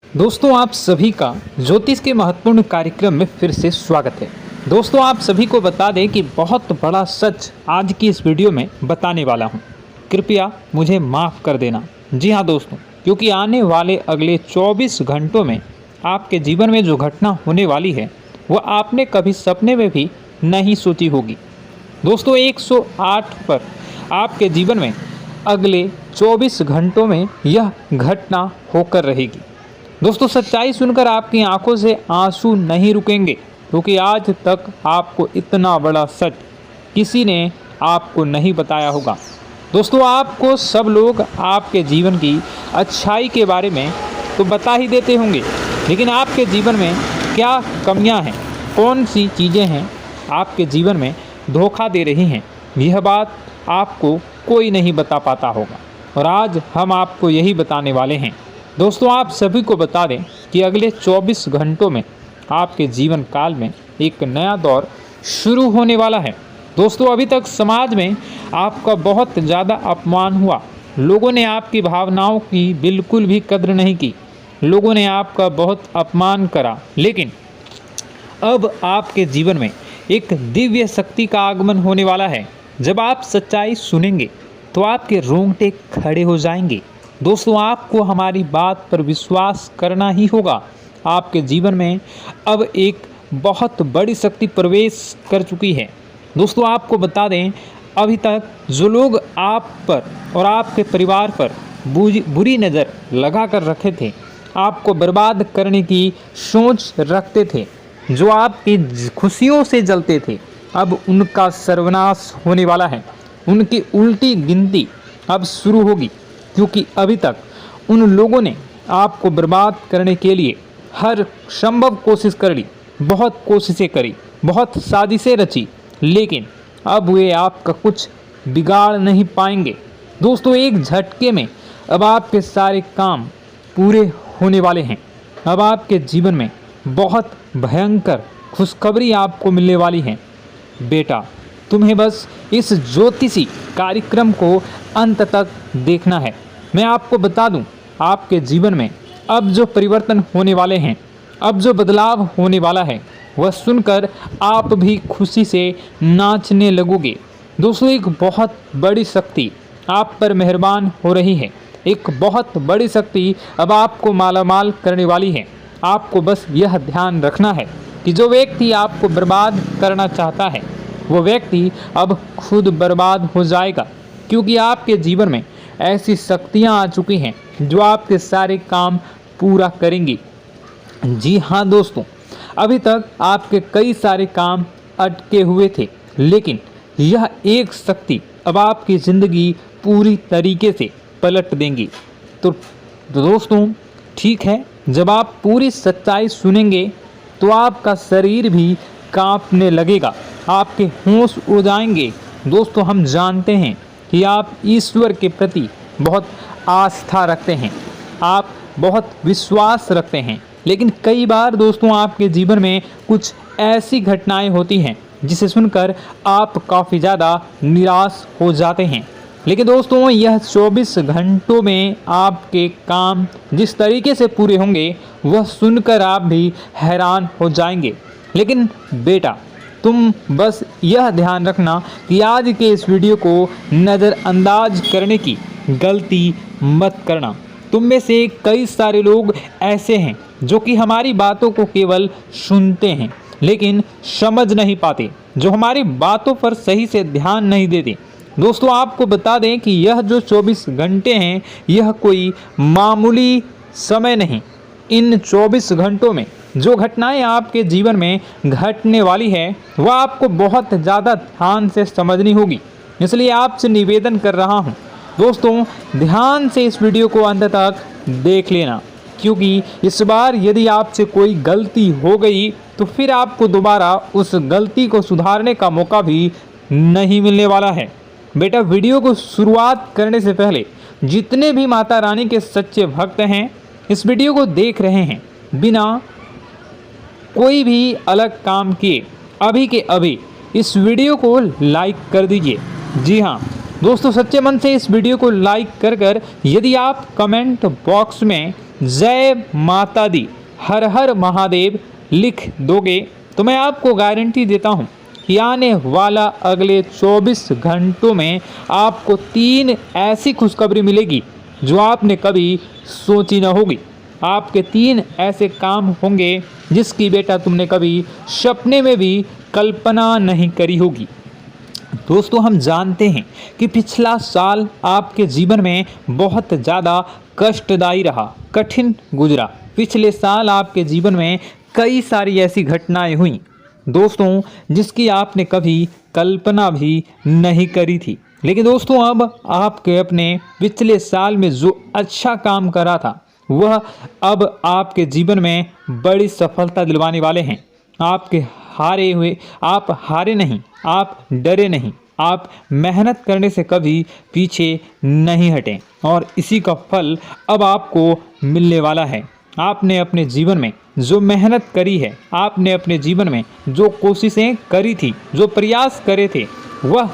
दोस्तों आप सभी का ज्योतिष के महत्वपूर्ण कार्यक्रम में फिर से स्वागत है। दोस्तों आप सभी को बता दें कि बहुत बड़ा सच आज की इस वीडियो में बताने वाला हूं। कृपया मुझे माफ़ कर देना। जी हां दोस्तों, क्योंकि आने वाले अगले 24 घंटों में आपके जीवन में जो घटना होने वाली है वह आपने कभी सपने में भी नहीं सोची होगी। दोस्तों 108 पर आपके जीवन में अगले 24 घंटों में यह घटना होकर रहेगी। दोस्तों सच्चाई सुनकर आपकी आंखों से आंसू नहीं रुकेंगे, क्योंकि आज तक आपको इतना बड़ा सच किसी ने आपको नहीं बताया होगा। दोस्तों आपको सब लोग आपके जीवन की अच्छाई के बारे में तो बता ही देते होंगे, लेकिन आपके जीवन में क्या कमियां हैं, कौन सी चीज़ें हैं आपके जीवन में धोखा दे रही हैं, यह बात आपको कोई नहीं बता पाता होगा। और आज हम आपको यही बताने वाले हैं। दोस्तों आप सभी को बता दें कि अगले 24 घंटों में आपके जीवन काल में एक नया दौर शुरू होने वाला है। दोस्तों अभी तक समाज में आपका बहुत ज़्यादा अपमान हुआ, लोगों ने आपकी भावनाओं की बिल्कुल भी कद्र नहीं की, लोगों ने आपका बहुत अपमान करा, लेकिन अब आपके जीवन में एक दिव्य शक्ति का आगमन होने वाला है। जब आप सच्चाई सुनेंगे तो आपके रोंगटे खड़े हो जाएंगे। दोस्तों आपको हमारी बात पर विश्वास करना ही होगा। आपके जीवन में अब एक बहुत बड़ी शक्ति प्रवेश कर चुकी है। दोस्तों आपको बता दें, अभी तक जो लोग आप पर और आपके परिवार पर बुरी नज़र लगा कर रखे थे, आपको बर्बाद करने की सोच रखते थे, जो आपकी खुशियों से जलते थे, अब उनका सर्वनाश होने वाला है। उनकी उल्टी गिनती अब शुरू होगी, क्योंकि अभी तक उन लोगों ने आपको बर्बाद करने के लिए हर संभव कोशिश कर ली, बहुत कोशिशें करी, बहुत साजिशें रची, लेकिन अब वे आपका कुछ बिगाड़ नहीं पाएंगे। दोस्तों एक झटके में अब आपके सारे काम पूरे होने वाले हैं। अब आपके जीवन में बहुत भयंकर खुशखबरी आपको मिलने वाली है। बेटा तुम्हें बस इस ज्योतिषी कार्यक्रम को अंत तक देखना है। मैं आपको बता दूं, आपके जीवन में अब जो परिवर्तन होने वाले हैं, अब जो बदलाव होने वाला है, वह सुनकर आप भी खुशी से नाचने लगोगे। दोस्तों एक बहुत बड़ी शक्ति आप पर मेहरबान हो रही है। एक बहुत बड़ी शक्ति अब आपको मालामाल करने वाली है। आपको बस यह ध्यान रखना है कि जो व्यक्ति आपको बर्बाद करना चाहता है, वो व्यक्ति अब खुद बर्बाद हो जाएगा, क्योंकि आपके जीवन में ऐसी शक्तियां आ चुकी हैं जो आपके सारे काम पूरा करेंगी। जी हाँ दोस्तों, अभी तक आपके कई सारे काम अटके हुए थे, लेकिन यह एक शक्ति अब आपकी ज़िंदगी पूरी तरीके से पलट देंगी। तो दोस्तों ठीक है, जब आप पूरी सच्चाई सुनेंगे तो आपका शरीर भी कांपने लगेगा, आपके होश उड़ जाएंगे। दोस्तों हम जानते हैं कि आप ईश्वर के प्रति बहुत आस्था रखते हैं, आप बहुत विश्वास रखते हैं, लेकिन कई बार दोस्तों आपके जीवन में कुछ ऐसी घटनाएं होती हैं जिसे सुनकर आप काफ़ी ज़्यादा निराश हो जाते हैं। लेकिन दोस्तों यह 24 घंटों में आपके काम जिस तरीके से पूरे होंगे वह सुनकर आप भी हैरान हो जाएंगे। लेकिन बेटा तुम बस यह ध्यान रखना कि आज के इस वीडियो को नज़रअंदाज करने की गलती मत करना। तुम में से कई सारे लोग ऐसे हैं जो कि हमारी बातों को केवल सुनते हैं लेकिन समझ नहीं पाते, जो हमारी बातों पर सही से ध्यान नहीं देते। दोस्तों आपको बता दें कि यह जो 24 घंटे हैं यह कोई मामूली समय नहीं। इन 24 घंटों में जो घटनाएं आपके जीवन में घटने वाली है वह आपको बहुत ज़्यादा ध्यान से समझनी होगी। इसलिए आपसे निवेदन कर रहा हूं दोस्तों, ध्यान से इस वीडियो को अंत तक देख लेना, क्योंकि इस बार यदि आपसे कोई गलती हो गई तो फिर आपको दोबारा उस गलती को सुधारने का मौका भी नहीं मिलने वाला है। बेटा वीडियो को शुरुआत करने से पहले जितने भी माता रानी के सच्चे भक्त हैं इस वीडियो को देख रहे हैं, बिना कोई भी अलग काम किए अभी के अभी इस वीडियो को लाइक कर दीजिए। जी हाँ दोस्तों, सच्चे मन से इस वीडियो को लाइक कर यदि आप कमेंट बॉक्स में जय माता दी, हर हर महादेव लिख दोगे तो मैं आपको गारंटी देता हूँ कि आने वाला अगले 24 घंटों में आपको 3 ऐसी खुशखबरी मिलेगी जो आपने कभी सोची न होगी। आपके 3 ऐसे काम होंगे जिसकी बेटा तुमने कभी सपने में भी कल्पना नहीं करी होगी। दोस्तों, हम जानते हैं कि पिछला साल आपके जीवन में बहुत ज़्यादा कष्टदायी रहा, कठिन गुजरा। पिछले साल आपके जीवन में कई सारी ऐसी घटनाएं हुई दोस्तों जिसकी आपने कभी कल्पना भी नहीं करी थी। लेकिन दोस्तों, अब आपके अपने पिछले साल में जो अच्छा काम करा था वह अब आपके जीवन में बड़ी सफलता दिलवाने वाले हैं। आप हारे नहीं, आप डरे नहीं, आप मेहनत करने से कभी पीछे नहीं हटें और इसी का फल अब आपको मिलने वाला है। आपने अपने जीवन में जो मेहनत करी है, आपने अपने जीवन में जो कोशिशें करी थी, जो प्रयास करे थे, वह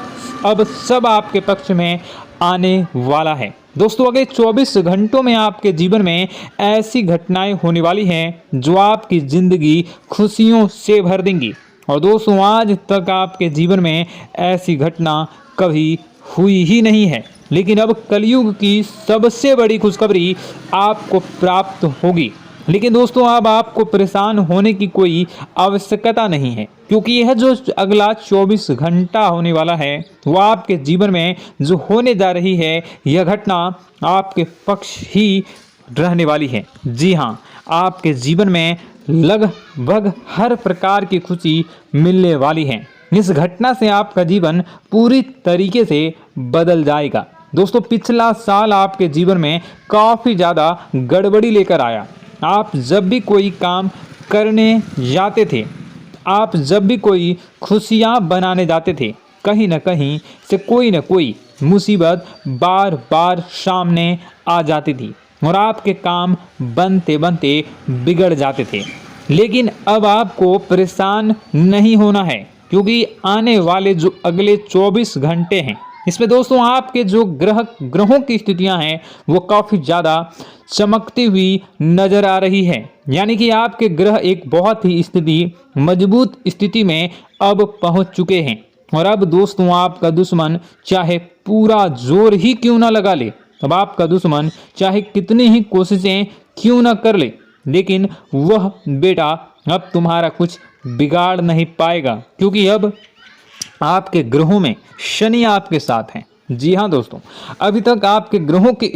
अब सब आपके पक्ष में आने वाला है। दोस्तों, अगले 24 घंटों में आपके जीवन में ऐसी घटनाएं होने वाली हैं जो आपकी ज़िंदगी खुशियों से भर देंगी। और दोस्तों, आज तक आपके जीवन में ऐसी घटना कभी हुई ही नहीं है, लेकिन अब कलयुग की सबसे बड़ी खुशखबरी आपको प्राप्त होगी। लेकिन दोस्तों, अब आपको परेशान होने की कोई आवश्यकता नहीं है, क्योंकि यह जो अगला 24 घंटा होने वाला है वह आपके जीवन में जो होने जा रही है यह घटना आपके पक्ष ही रहने वाली है। जी हाँ, आपके जीवन में लगभग हर प्रकार की खुशी मिलने वाली है। इस घटना से आपका जीवन पूरी तरीके से बदल जाएगा। दोस्तों, पिछला साल आपके जीवन में काफ़ी ज़्यादा गड़बड़ी लेकर आया। आप जब भी कोई काम करने जाते थे, आप जब भी कोई खुशियाँ बनाने जाते थे, कहीं न कहीं से कोई न कोई मुसीबत बार बार सामने आ जाती थी और आपके काम बनते बनते बिगड़ जाते थे। लेकिन अब आपको परेशान नहीं होना है, क्योंकि आने वाले जो अगले 24 घंटे हैं इसमें दोस्तों आपके जो ग्रहों की स्थितियां हैं वो काफ़ी ज़्यादा चमकती हुई नज़र आ रही है। यानी कि आपके ग्रह एक बहुत ही मजबूत स्थिति में अब पहुंच चुके हैं। और अब दोस्तों, आपका दुश्मन चाहे पूरा जोर ही क्यों ना लगा ले, अब आपका दुश्मन चाहे कितनी ही कोशिशें क्यों ना कर ले, लेकिन वह बेटा अब तुम्हारा कुछ बिगाड़ नहीं पाएगा, क्योंकि अब आपके ग्रहों में शनि आपके साथ हैं। जी हाँ दोस्तों, अभी तक आपके ग्रहों की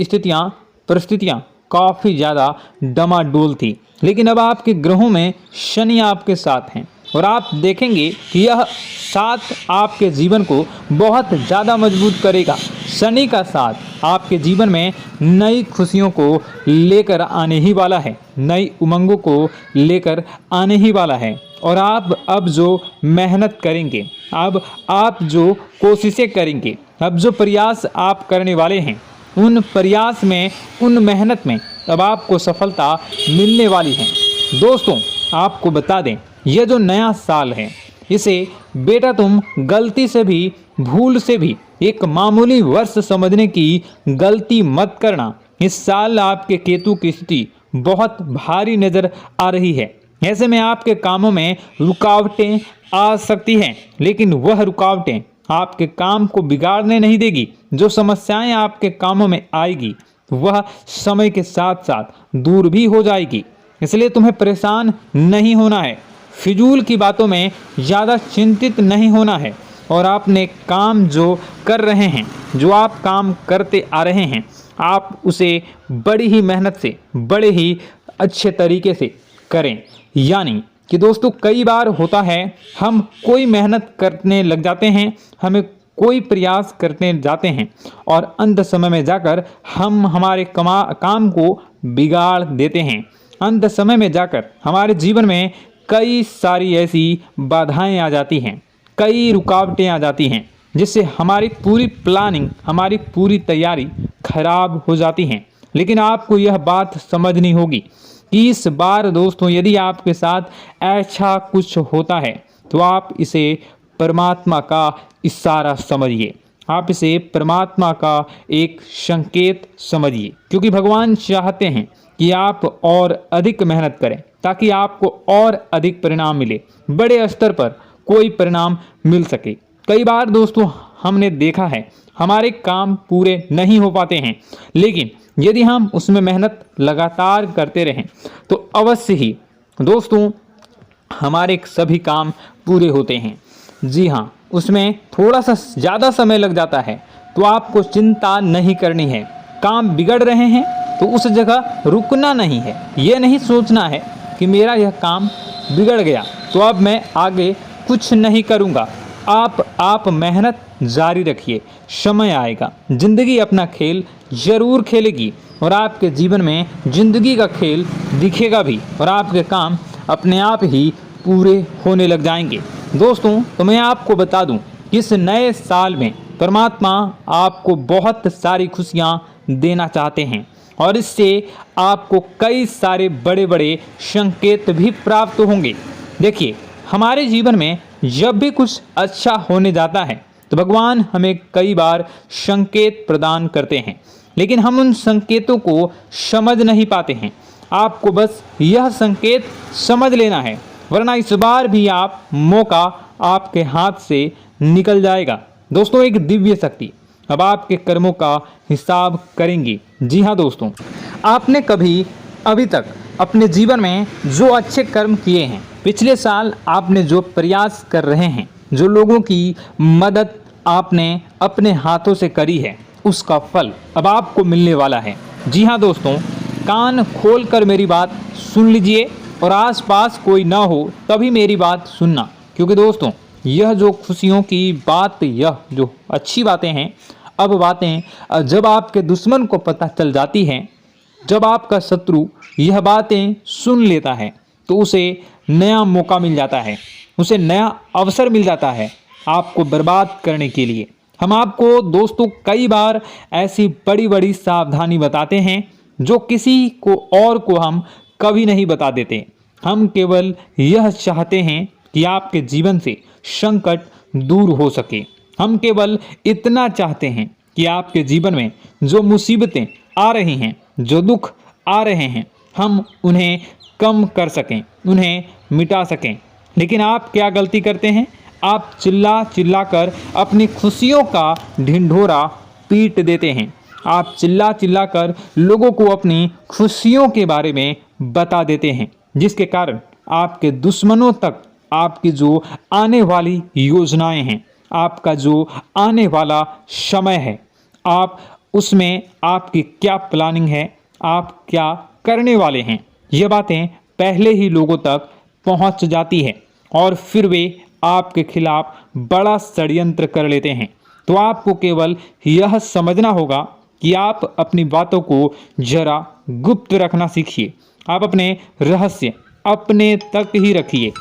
परिस्थितियाँ काफ़ी ज़्यादा डमाडोल थी, लेकिन अब आपके ग्रहों में शनि आपके साथ हैं और आप देखेंगे कि यह साथ आपके जीवन को बहुत ज़्यादा मजबूत करेगा। शनि का साथ आपके जीवन में नई खुशियों को लेकर आने ही वाला है, नई उमंगों को लेकर आने ही वाला है। और आप अब जो मेहनत करेंगे, अब आप जो कोशिशें करेंगे, अब जो प्रयास आप करने वाले हैं, उन प्रयास में, उन मेहनत में अब आपको सफलता मिलने वाली है। दोस्तों, आपको बता दें, यह जो नया साल है इसे बेटा तुम गलती से भी, भूल से भी एक मामूली वर्ष समझने की गलती मत करना। इस साल आपके केतु की स्थिति बहुत भारी नज़र आ रही है। ऐसे में आपके कामों में रुकावटें आ सकती हैं, लेकिन वह रुकावटें आपके काम को बिगाड़ने नहीं देगी। जो समस्याएं आपके कामों में आएगी वह समय के साथ साथ दूर भी हो जाएगी। इसलिए तुम्हें परेशान नहीं होना है, फिजूल की बातों में ज़्यादा चिंतित नहीं होना है। और आपने काम जो कर रहे हैं, जो आप काम करते आ रहे हैं, आप उसे बड़ी ही मेहनत से, बड़े ही अच्छे तरीके से करें। यानी कि दोस्तों, कई बार होता है हम कोई मेहनत करने लग जाते हैं, हमें कोई प्रयास करने जाते हैं और अंत समय में जाकर हम हमारे काम को बिगाड़ देते हैं। अंत समय में जाकर हमारे जीवन में कई सारी ऐसी बाधाएं आ जाती हैं, कई रुकावटें आ जाती हैं, जिससे हमारी पूरी प्लानिंग, हमारी पूरी तैयारी खराब हो जाती हैं। लेकिन आपको यह बात समझनी होगी कि इस बार दोस्तों, यदि आपके साथ ऐसा कुछ होता है तो आप इसे परमात्मा का इशारा समझिए। आप इसे परमात्मा का एक संकेत समझिए, क्योंकि भगवान चाहते हैं कि आप और अधिक मेहनत करें ताकि आपको और अधिक परिणाम मिले, बड़े स्तर पर कोई परिणाम मिल सके। कई बार दोस्तों हमने देखा है हमारे काम पूरे नहीं हो पाते हैं, लेकिन यदि हम उसमें मेहनत लगातार करते रहें तो अवश्य ही दोस्तों हमारे सभी काम पूरे होते हैं। जी हाँ, उसमें थोड़ा सा ज़्यादा समय लग जाता है तो आपको चिंता नहीं करनी है। काम बिगड़ रहे हैं तो उस जगह रुकना नहीं है, ये नहीं सोचना है कि मेरा यह काम बिगड़ गया तो अब मैं आगे कुछ नहीं करूँगा। आप मेहनत जारी रखिए, समय आएगा, ज़िंदगी अपना खेल ज़रूर खेलेगी और आपके जीवन में ज़िंदगी का खेल दिखेगा भी और आपके काम अपने आप ही पूरे होने लग जाएंगे। दोस्तों तो मैं आपको बता दूं कि इस नए साल में परमात्मा आपको बहुत सारी खुशियां देना चाहते हैं और इससे आपको कई सारे बड़े बड़े संकेत भी प्राप्त होंगे। देखिए, हमारे जीवन में जब भी कुछ अच्छा होने जाता है तो भगवान हमें कई बार संकेत प्रदान करते हैं, लेकिन हम उन संकेतों को समझ नहीं पाते हैं। आपको बस यह संकेत समझ लेना है, वरना इस बार भी आप मौका आपके हाथ से निकल जाएगा। दोस्तों, एक दिव्य शक्ति अब आपके कर्मों का हिसाब करेंगी। जी हाँ दोस्तों, आपने कभी अभी तक अपने जीवन में जो अच्छे कर्म किए हैं, पिछले साल आपने जो प्रयास कर रहे हैं, जो लोगों की मदद आपने अपने हाथों से करी है, उसका फल अब आपको मिलने वाला है। जी हाँ दोस्तों, कान खोलकर मेरी बात सुन लीजिए और आसपास कोई ना हो तभी मेरी बात सुनना, क्योंकि दोस्तों यह जो खुशियों की बात, यह जो अच्छी बातें हैं, अब बातें जब आपके दुश्मन को पता चल जाती हैं, जब आपका शत्रु यह बातें सुन लेता है तो उसे नया मौका मिल जाता है, उसे नया अवसर मिल जाता है आपको बर्बाद करने के लिए। हम आपको दोस्तों कई बार ऐसी बड़ी बड़ी सावधानी बताते हैं जो किसी को और को हम कभी नहीं बता देते। हम केवल यह चाहते हैं कि आपके जीवन से संकट दूर हो सके। हम केवल इतना चाहते हैं कि आपके जीवन में जो मुसीबतें आ रही हैं, जो दुख आ रहे हैं, हम उन्हें कम कर सकें, उन्हें मिटा सकें। लेकिन आप क्या गलती करते हैं? आप चिल्ला चिल्ला कर अपनी खुशियों का ढिंढोरा पीट देते हैं। आप चिल्ला चिल्ला कर लोगों को अपनी खुशियों के बारे में बता देते हैं, जिसके कारण आपके दुश्मनों तक आपकी जो आने वाली योजनाएं हैं, आपका जो आने वाला समय है, आप उसमें आपकी क्या प्लानिंग है, आप क्या करने वाले हैं, ये बातें पहले ही लोगों तक पहुंच जाती है और फिर वे आपके खिलाफ बड़ा षड्यंत्र कर लेते हैं। तो आपको केवल यह समझना होगा कि आप अपनी बातों को जरा गुप्त रखना सीखिए। आप अपने रहस्य अपने तक ही रखिए।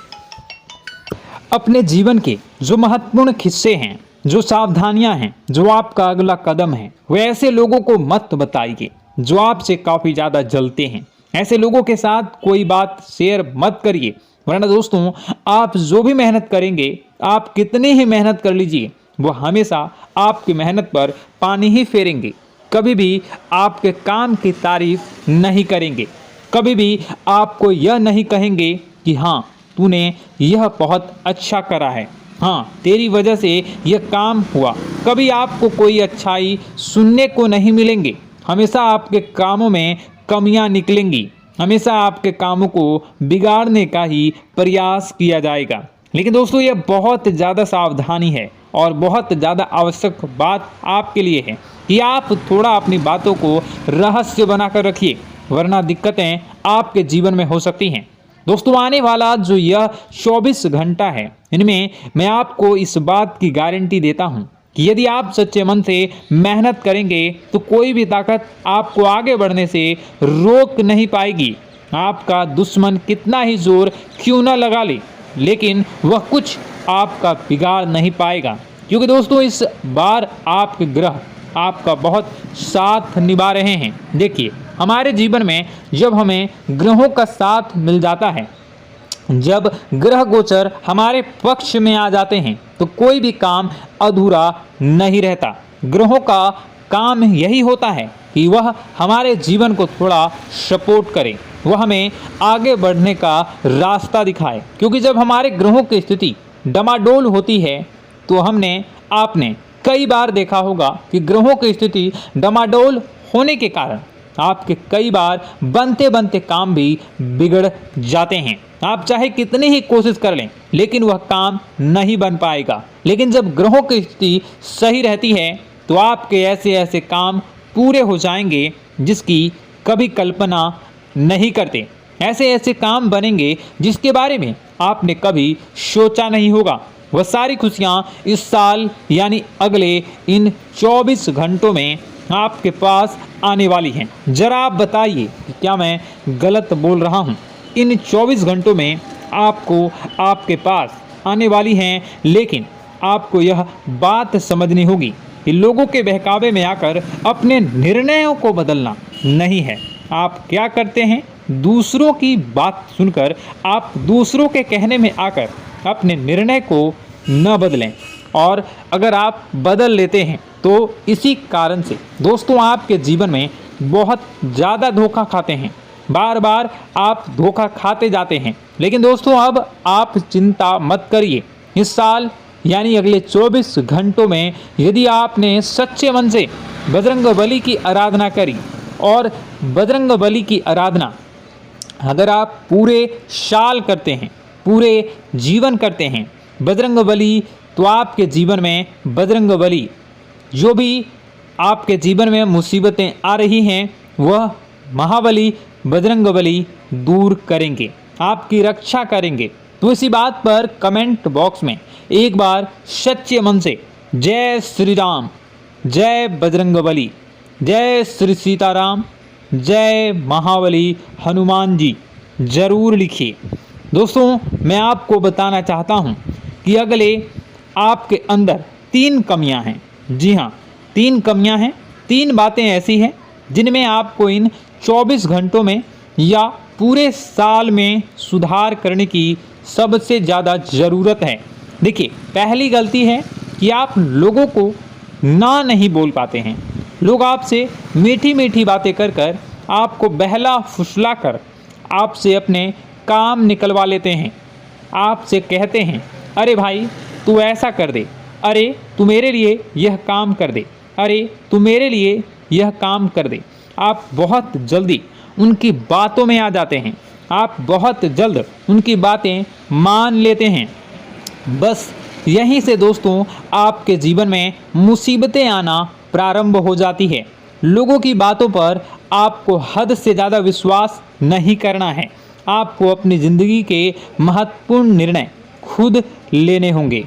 अपने जीवन के जो महत्वपूर्ण हिस्से हैं, जो सावधानियां हैं, जो आपका अगला कदम है, वे ऐसे लोगों को मत बताइए जो आपसे काफ़ी ज़्यादा जलते हैं। ऐसे लोगों के साथ कोई बात शेयर मत करिए, वरना दोस्तों आप जो भी मेहनत करेंगे, आप कितनी ही मेहनत कर लीजिए, वो हमेशा आपकी मेहनत पर पानी ही फेरेंगे। कभी भी आपके काम की तारीफ नहीं करेंगे, कभी भी आपको यह नहीं कहेंगे कि हाँ तूने यह बहुत अच्छा करा है, हाँ तेरी वजह से यह काम हुआ। कभी आपको कोई अच्छाई सुनने को नहीं मिलेंगे। हमेशा आपके कामों में कमियां निकलेंगी, हमेशा आपके कामों को बिगाड़ने का ही प्रयास किया जाएगा। लेकिन दोस्तों यह बहुत ज़्यादा सावधानी है और बहुत ज़्यादा आवश्यक बात आपके लिए है कि आप थोड़ा अपनी बातों को रहस्य बनाकर रखिए, वरना दिक्कतें आपके जीवन में हो सकती हैं। दोस्तों आने वाला जो यह 24 घंटा है, इनमें मैं आपको इस बात की गारंटी देता हूँ कि यदि आप सच्चे मन से मेहनत करेंगे तो कोई भी ताकत आपको आगे बढ़ने से रोक नहीं पाएगी। आपका दुश्मन कितना ही जोर क्यों न लगा ले, लेकिन वह कुछ आपका बिगाड़ नहीं पाएगा, क्योंकि दोस्तों इस बार आपके ग्रह आपका बहुत साथ निभा रहे हैं। देखिए, हमारे जीवन में जब हमें ग्रहों का साथ मिल जाता है जब ग्रह गोचर हमारे पक्ष में आ जाते हैं तो कोई भी काम अधूरा नहीं रहता। ग्रहों का काम यही होता है कि वह हमारे जीवन को थोड़ा सपोर्ट करे, वह हमें आगे बढ़ने का रास्ता दिखाए। क्योंकि जब हमारे ग्रहों की स्थिति डमाडोल होती है तो आपने कई बार देखा होगा कि ग्रहों की स्थिति डमाडोल होने के कारण आपके कई बार बनते बनते काम भी बिगड़ जाते हैं। आप चाहे कितनी ही कोशिश कर लें लेकिन वह काम नहीं बन पाएगा। लेकिन जब ग्रहों की स्थिति सही रहती है तो आपके ऐसे ऐसे काम पूरे हो जाएंगे जिसकी कभी कल्पना नहीं करते। ऐसे ऐसे काम बनेंगे जिसके बारे में आपने कभी सोचा नहीं होगा। वह सारी खुशियाँ इस साल यानी अगले इन 24 घंटों में आपके पास आने वाली हैं। जरा आप बताइए कि क्या मैं गलत बोल रहा हूँ? इन 24 घंटों में आपको आपके पास आने वाली हैं, लेकिन आपको यह बात समझनी होगी कि लोगों के बहकावे में आकर अपने निर्णयों को बदलना नहीं है। आप क्या करते हैं? दूसरों की बात सुनकर आप दूसरों के कहने में आकर अपने निर्णय को न बदलें, और अगर आप बदल लेते हैं तो इसी कारण से दोस्तों आपके जीवन में बहुत ज़्यादा धोखा खाते हैं। बार बार आप धोखा खाते जाते हैं। लेकिन दोस्तों अब आप चिंता मत करिए। इस साल यानी अगले 24 घंटों में यदि आपने सच्चे मन से बजरंगबली की आराधना करी, और बजरंगबली की आराधना अगर आप पूरे साल करते हैं, पूरे जीवन करते हैं बजरंगबली, तो आपके जीवन में बजरंगबली जो भी आपके जीवन में मुसीबतें आ रही हैं वह महाबली बजरंगबली दूर करेंगे, आपकी रक्षा करेंगे। तो इसी बात पर कमेंट बॉक्स में एक बार सच्चे मन से जय श्री राम, जय बजरंगबली, जय श्री सीताराम, जय महाबली हनुमान जी जरूर लिखिए। दोस्तों मैं आपको बताना चाहता हूँ कि अगले आपके अंदर 3 कमियां हैं। जी हाँ, 3 कमियां हैं। 3 बातें ऐसी हैं जिनमें आपको इन 24 घंटों में या पूरे साल में सुधार करने की सबसे ज़्यादा ज़रूरत है। देखिए, पहली गलती है कि आप लोगों को ना नहीं बोल पाते हैं। लोग आपसे मीठी मीठी बातें कर कर आपको बहला फुसला कर आपसे अपने काम निकलवा लेते हैं। आपसे कहते हैं, अरे भाई तू ऐसा कर दे, अरे तू मेरे लिए यह काम कर दे, अरे तू मेरे लिए यह काम कर दे। आप बहुत जल्दी उनकी बातों में आ जाते हैं, आप बहुत जल्द उनकी बातें मान लेते हैं। बस यहीं से दोस्तों आपके जीवन में मुसीबतें आना प्रारंभ हो जाती है। लोगों की बातों पर आपको हद से ज़्यादा विश्वास नहीं करना है। आपको अपनी ज़िंदगी के महत्वपूर्ण निर्णय खुद लेने होंगे।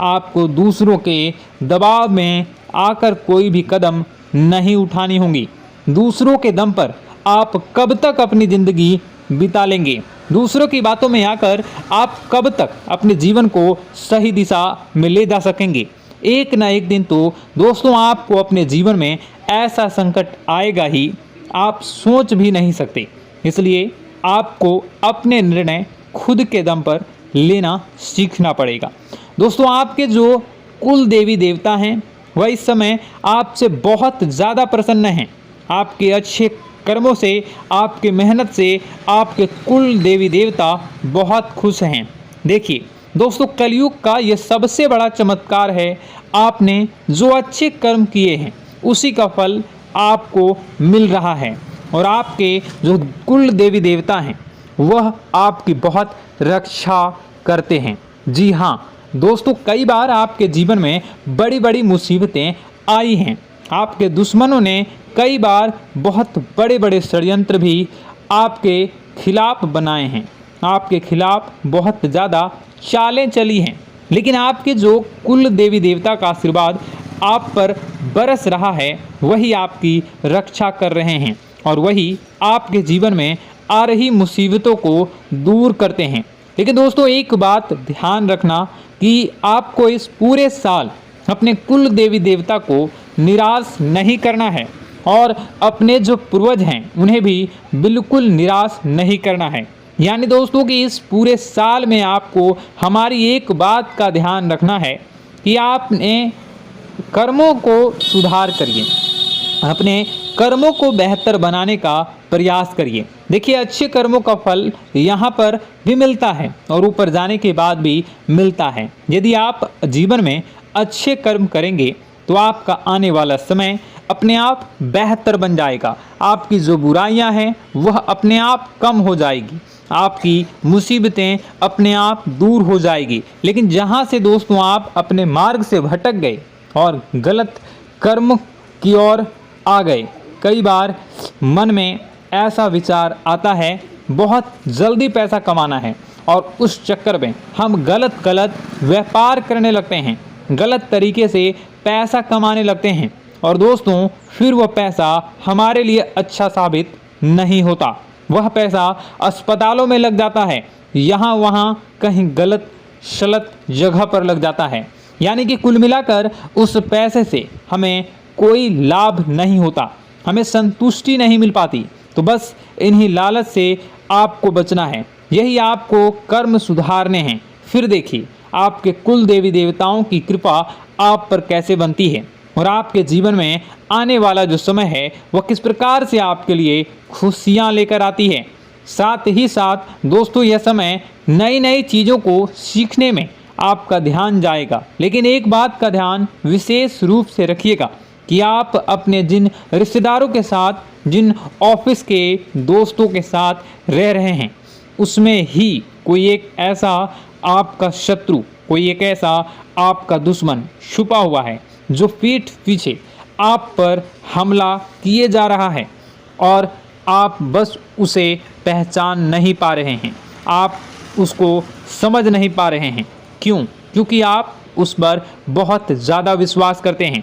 आपको दूसरों के दबाव में आकर कोई भी कदम नहीं उठानी होगी। दूसरों के दम पर आप कब तक अपनी ज़िंदगी बिता लेंगे? दूसरों की बातों में आकर आप कब तक अपने जीवन को सही दिशा में ले जा सकेंगे? एक ना एक दिन तो दोस्तों आपको अपने जीवन में ऐसा संकट आएगा ही, आप सोच भी नहीं सकते। इसलिए आपको अपने निर्णय खुद के दम पर लेना सीखना पड़ेगा। दोस्तों आपके जो कुल देवी देवता हैं वह इस समय आपसे बहुत ज़्यादा प्रसन्न हैं। आपके अच्छे कर्मों से, आपके मेहनत से आपके कुल देवी देवता बहुत खुश हैं। देखिए दोस्तों, कलयुग का ये सबसे बड़ा चमत्कार है। आपने जो अच्छे कर्म किए हैं उसी का फल आपको मिल रहा है, और आपके जो कुल देवी देवता हैं वह आपकी बहुत रक्षा करते हैं। जी हाँ दोस्तों, कई बार आपके जीवन में बड़ी बड़ी मुसीबतें आई हैं। आपके दुश्मनों ने कई बार बहुत बड़े बड़े षड्यंत्र भी आपके खिलाफ बनाए हैं, आपके खिलाफ बहुत ज़्यादा चालें चली हैं। लेकिन आपके जो कुल देवी देवता का आशीर्वाद आप पर बरस रहा है वही आपकी रक्षा कर रहे हैं, और वही आपके जीवन में आ रही मुसीबतों को दूर करते हैं। लेकिन दोस्तों एक बात ध्यान रखना कि आपको इस पूरे साल अपने कुल देवी देवता को निराश नहीं करना है, और अपने जो पूर्वज हैं उन्हें भी बिल्कुल निराश नहीं करना है। यानी दोस्तों कि इस पूरे साल में आपको हमारी एक बात का ध्यान रखना है कि आपने कर्मों को सुधार करिए, अपने कर्मों को बेहतर बनाने का प्रयास करिए। देखिए, अच्छे कर्मों का फल यहाँ पर भी मिलता है और ऊपर जाने के बाद भी मिलता है। यदि आप जीवन में अच्छे कर्म करेंगे तो आपका आने वाला समय अपने आप बेहतर बन जाएगा। आपकी जो बुराइयां हैं वह अपने आप कम हो जाएगी, आपकी मुसीबतें अपने आप दूर हो जाएगी। लेकिन जहां से दोस्तों आप अपने मार्ग से भटक गए और गलत कर्म की ओर आ गए, कई बार मन में ऐसा विचार आता है बहुत जल्दी पैसा कमाना है और उस चक्कर में हम गलत व्यापार करने लगते हैं, गलत तरीके से पैसा कमाने लगते हैं और दोस्तों फिर वह पैसा हमारे लिए अच्छा साबित नहीं होता। वह पैसा अस्पतालों में लग जाता है, यहाँ वहाँ कहीं गलत शलत जगह पर लग जाता है। यानी कि कुल मिलाकर उस पैसे से हमें कोई लाभ नहीं होता, हमें संतुष्टि नहीं मिल पाती। तो बस इन्हीं लालच से आपको बचना है, यही आपको कर्म सुधारने हैं। फिर देखिए आपके कुल देवी देवताओं की कृपा आप पर कैसे बनती है और आपके जीवन में आने वाला जो समय है वह किस प्रकार से आपके लिए खुशियाँ लेकर आती है। साथ ही साथ दोस्तों यह समय नई नई चीज़ों को सीखने में आपका ध्यान जाएगा। लेकिन एक बात का ध्यान विशेष रूप से रखिएगा कि आप अपने जिन रिश्तेदारों के साथ, जिन ऑफिस के दोस्तों के साथ रह रहे हैं, उसमें ही कोई एक ऐसा आपका शत्रु, कोई एक ऐसा आपका दुश्मन छुपा हुआ है जो पीठ पीछे आप पर हमला किए जा रहा है और आप बस उसे पहचान नहीं पा रहे हैं, आप उसको समझ नहीं पा रहे हैं। क्यों? क्योंकि आप उस पर बहुत ज़्यादा विश्वास करते हैं,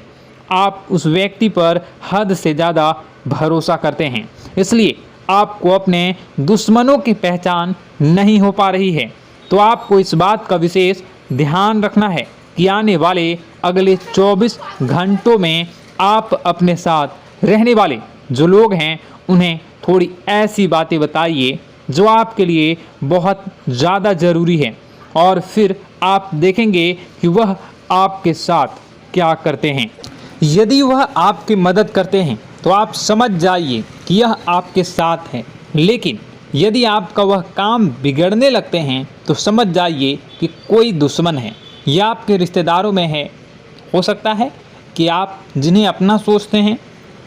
आप उस व्यक्ति पर हद से ज़्यादा भरोसा करते हैं, इसलिए आपको अपने दुश्मनों की पहचान नहीं हो पा रही है। तो आपको इस बात का विशेष ध्यान रखना है कि आने वाले अगले 24 घंटों में आप अपने साथ रहने वाले जो लोग हैं उन्हें थोड़ी ऐसी बातें बताइए जो आपके लिए बहुत ज़्यादा ज़रूरी है और फिर आप देखेंगे कि वह आपके साथ क्या करते हैं। यदि वह आपकी मदद करते हैं तो आप समझ जाइए कि यह आपके साथ है, लेकिन यदि आपका वह काम बिगड़ने लगते हैं तो समझ जाइए कि कोई दुश्मन है या आपके रिश्तेदारों में है। हो सकता है कि आप जिन्हें अपना सोचते हैं,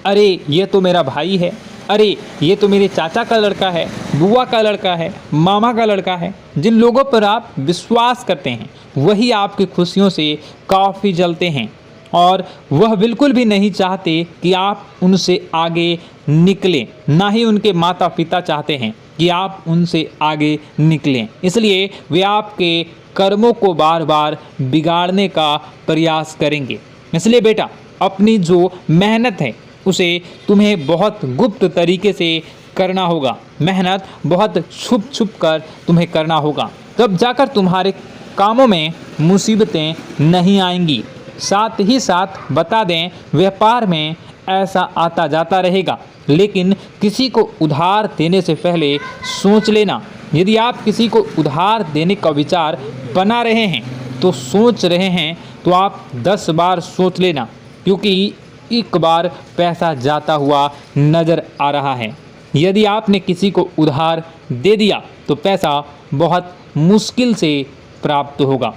अरे ये तो मेरा भाई है, अरे ये तो मेरे चाचा का लड़का है, बुआ का लड़का है, मामा का लड़का है, जिन लोगों पर आप विश्वास करते हैं वही आपकी खुशियों से काफ़ी जलते हैं और वह बिल्कुल भी नहीं चाहते कि आप उनसे आगे निकलें, ना ही उनके माता पिता चाहते हैं कि आप उनसे आगे निकलें। इसलिए वे आपके कर्मों को बार बार बिगाड़ने का प्रयास करेंगे। इसलिए बेटा, अपनी जो मेहनत है उसे तुम्हें बहुत गुप्त तरीके से करना होगा, मेहनत बहुत छुप छुप कर तुम्हें करना होगा, तब जाकर तुम्हारे कामों में मुसीबतें नहीं आएंगी। साथ ही साथ बता दें, व्यापार में ऐसा आता जाता रहेगा, लेकिन किसी को उधार देने से पहले सोच लेना। यदि आप किसी को उधार देने का विचार बना रहे हैं तो सोच रहे हैं तो आप 10 बार सोच लेना, क्योंकि एक बार पैसा जाता हुआ नज़र आ रहा है। यदि आपने किसी को उधार दे दिया तो पैसा बहुत मुश्किल से प्राप्त होगा।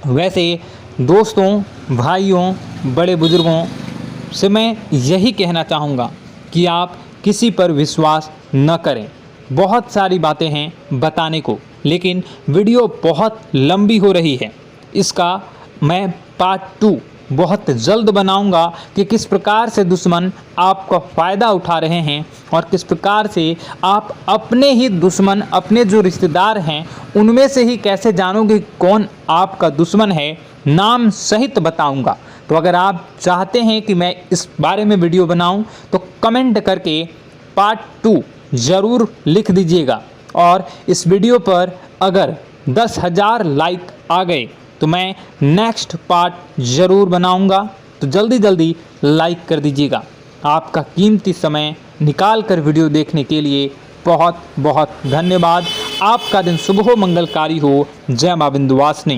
वैसे दोस्तों, भाइयों, बड़े बुजुर्गों से मैं यही कहना चाहूँगा कि आप किसी पर विश्वास न करें। बहुत सारी बातें हैं बताने को, लेकिन वीडियो बहुत लंबी हो रही है। इसका मैं पार्ट 2 बहुत जल्द बनाऊंगा कि किस प्रकार से दुश्मन आपका फ़ायदा उठा रहे हैं और किस प्रकार से आप अपने ही दुश्मन, अपने जो रिश्तेदार हैं उनमें से ही कैसे जानोगे कौन आपका दुश्मन है, नाम सहित बताऊंगा। तो अगर आप चाहते हैं कि मैं इस बारे में वीडियो बनाऊं तो कमेंट करके पार्ट 2 ज़रूर लिख दीजिएगा। और इस वीडियो पर अगर 10,000 लाइक आ गए तो मैं नेक्स्ट पार्ट ज़रूर बनाऊंगा। तो जल्दी जल्दी लाइक कर दीजिएगा। आपका कीमती समय निकाल कर वीडियो देखने के लिए बहुत बहुत धन्यवाद। आपका दिन शुभ हो, मंगलकारी हो। जय मां विंध्यवासिनी।